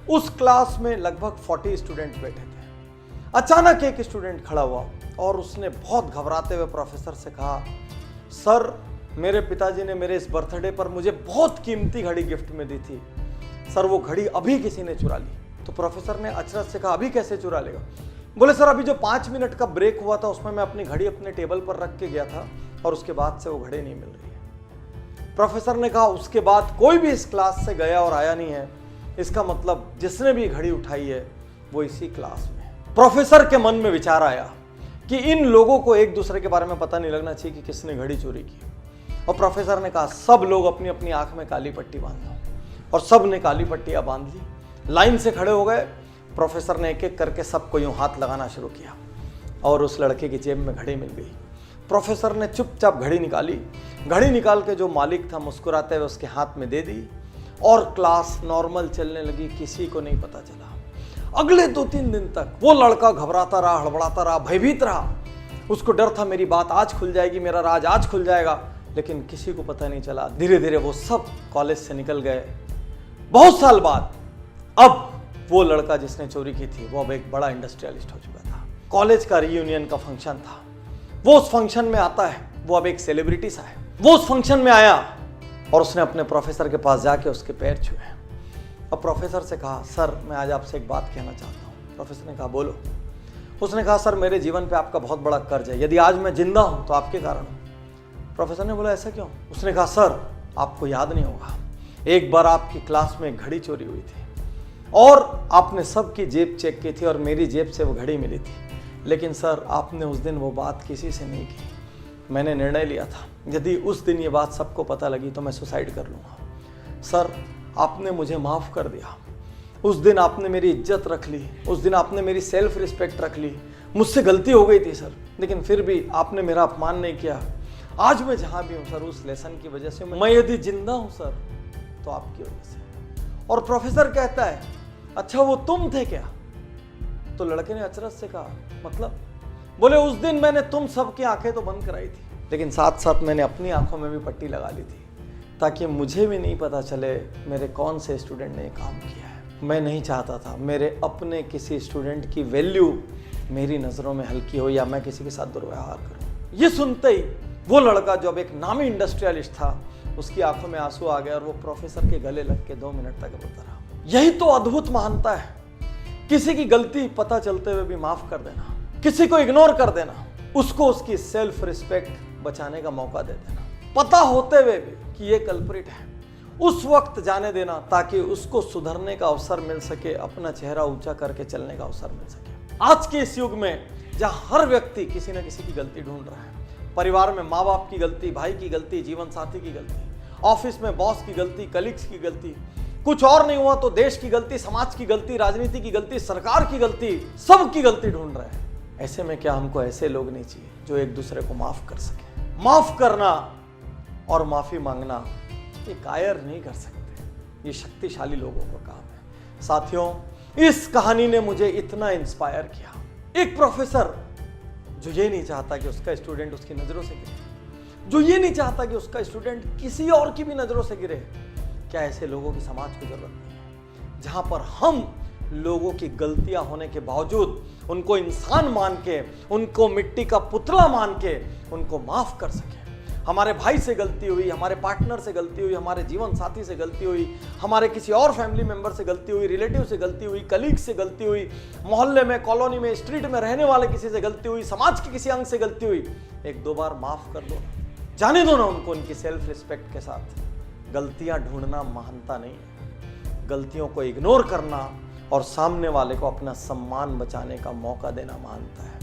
उस क्लास में लगभग 40 स्टूडेंट बैठे थे। अचानक एक स्टूडेंट खड़ा हुआ और उसने बहुत घबराते हुए प्रोफेसर से कहा, सर मेरे पिताजी ने मेरे इस बर्थडे पर मुझे बहुत कीमती घड़ी गिफ्ट में दी थी, सर वो घड़ी अभी किसी ने चुरा ली। तो प्रोफेसर ने अचरज से कहा, अभी कैसे चुरा लेगा? बोले सर अभी जो 5 मिनट का ब्रेक हुआ था उसमें मैं अपनी घड़ी अपने टेबल पर रख के गया था और उसके बाद से वो घड़ी नहीं मिल रही है। प्रोफेसर ने कहा, उसके बाद कोई भी इस क्लास से गया और आया नहीं है, इसका मतलब जिसने भी घड़ी उठाई है वो इसी क्लास में है। प्रोफेसर के मन में विचार आया कि इन लोगों को एक दूसरे के बारे में पता नहीं लगना चाहिए कि किसने घड़ी चोरी की। और प्रोफेसर ने कहा, सब लोग अपनी अपनी आंख में काली पट्टी बांध लो। और सब ने काली पट्टियां बांध ली, लाइन से खड़े हो गए। प्रोफेसर ने एक एक करके सबको यूं हाथ लगाना शुरू किया और उस लड़के की जेब में घड़ी मिल गई। प्रोफेसर ने चुपचाप घड़ी निकाली, घड़ी निकाल के जो मालिक था मुस्कुराते हुए उसके हाथ में दे दी और क्लास नॉर्मल चलने लगी, किसी को नहीं पता चला। अगले 2-3 दिन तक वो लड़का घबराता रहा, हड़बड़ाता रहा, भयभीत रहा। उसको डर था मेरी बात आज खुल जाएगी, मेरा राज आज खुल जाएगा, लेकिन किसी को पता नहीं चला। धीरे धीरे वो सब कॉलेज से निकल गए। बहुत साल बाद अब वो लड़का जिसने चोरी की थी वो अब एक बड़ा इंडस्ट्रियलिस्ट हो चुका था। कॉलेज का रीयूनियन का फंक्शन था, वो उस फंक्शन में आता है, वो अब एक सेलिब्रिटी सा है। वो उस फंक्शन में आया और उसने अपने प्रोफेसर के पास जाके उसके पैर छुए और प्रोफेसर से कहा, सर मैं आज आपसे एक बात कहना चाहता हूँ। प्रोफेसर ने कहा, बोलो। उसने कहा, सर मेरे जीवन पे आपका बहुत बड़ा कर्ज है, यदि आज मैं जिंदा हूँ तो आपके कारण हूँ। प्रोफेसर ने बोला, ऐसा क्यों? उसने कहा, सर आपको याद नहीं होगा, एक बार आपकी क्लास में एक घड़ी चोरी हुई थी और आपने सबकी जेब चेक की थी और मेरी जेब से वो घड़ी मिली थी, लेकिन सर आपने उस दिन वो बात किसी से नहीं की। मैंने निर्णय लिया था यदि उस दिन ये बात सबको पता लगी तो मैं सुसाइड कर लूँगा। सर आपने मुझे माफ़ कर दिया, उस दिन आपने मेरी इज्जत रख ली, उस दिन आपने मेरी सेल्फ रिस्पेक्ट रख ली। मुझसे गलती हो गई थी सर, लेकिन फिर भी आपने मेरा अपमान नहीं किया। आज मैं जहाँ भी हूँ सर उस लेसन की वजह से, मैं यदि जिंदा हूँ सर तो आपकी वजह से। और प्रोफेसर कहता है, अच्छा वो तुम थे क्या? तो लड़के ने अचरज से कहा, मतलब? बोले, उस दिन मैंने तुम सबकी आंखें तो बंद कराई थी, लेकिन साथ साथ मैंने अपनी आंखों में भी पट्टी लगा ली थी ताकि मुझे भी नहीं पता चले मेरे कौन से स्टूडेंट ने ये काम किया है। मैं नहीं चाहता था मेरे अपने किसी स्टूडेंट की वैल्यू मेरी नज़रों में हल्की हो या मैं किसी के साथ दुर्व्यवहार करूं। ये सुनते ही वो लड़का जो अब एक नामी इंडस्ट्रियलिस्ट था, उसकी आंखों में आंसू आ गया और वो प्रोफेसर के गले लग के 2 मिनट तक रोता रहा। यही तो अद्भुत महानता है, किसी की गलती पता चलते हुए भी माफ कर देना, किसी को इग्नोर कर देना, उसको उसकी सेल्फ रिस्पेक्ट बचाने का मौका दे देना, पता होते हुए भी कि ये कल्प्रिट है, उस वक्त जाने देना ताकि उसको सुधरने का अवसर मिल सके, अपना चेहरा ऊंचा करके चलने का अवसर मिल सके। आज के इस युग में जहां हर व्यक्ति किसी न किसी की गलती ढूंढ रहा है, परिवार में माँ बाप की गलती, भाई की गलती, जीवन साथी की गलती, ऑफिस में बॉस की गलती, कलीग्स की गलती, कुछ और नहीं हुआ तो देश की गलती, समाज की गलती, राजनीति की गलती, सरकार की गलती, सबकी गलती ढूंढ रहे हैं। ऐसे में क्या हमको ऐसे लोग नहीं चाहिए जो एक दूसरे को माफ कर सके? माफ करना और माफी मांगना ये कायर नहीं कर सकते, ये शक्तिशाली लोगों का काम है। साथियों, इस कहानी ने मुझे इतना इंस्पायर किया। एक प्रोफेसर जो ये नहीं चाहता कि उसका स्टूडेंट उसकी नजरों से गिरे, जो ये नहीं चाहता कि उसका स्टूडेंट किसी और की भी नजरों से गिरे, क्या ऐसे लोगों की समाज को जरूरत नहीं है? जहां पर हम लोगों की गलतियां होने के बावजूद उनको इंसान मान के, उनको मिट्टी का पुतला मान के उनको माफ कर सके। हमारे भाई से गलती हुई, हमारे पार्टनर से गलती हुई, हमारे जीवन साथी से गलती हुई, हमारे किसी और फैमिली मेंबर से गलती हुई, रिलेटिव से गलती हुई, कलीग से गलती हुई, मोहल्ले में, कॉलोनी में, स्ट्रीट में रहने वाले किसी से गलती हुई, समाज के किसी अंग से गलती हुई, 1-2 बार माफ कर दो, जाने दो ना उनको उनकी सेल्फ रिस्पेक्ट के साथ। गलतियां ढूंढना महानता नहीं है, गलतियों को इग्नोर करना और सामने वाले को अपना सम्मान बचाने का मौका देना महानता है।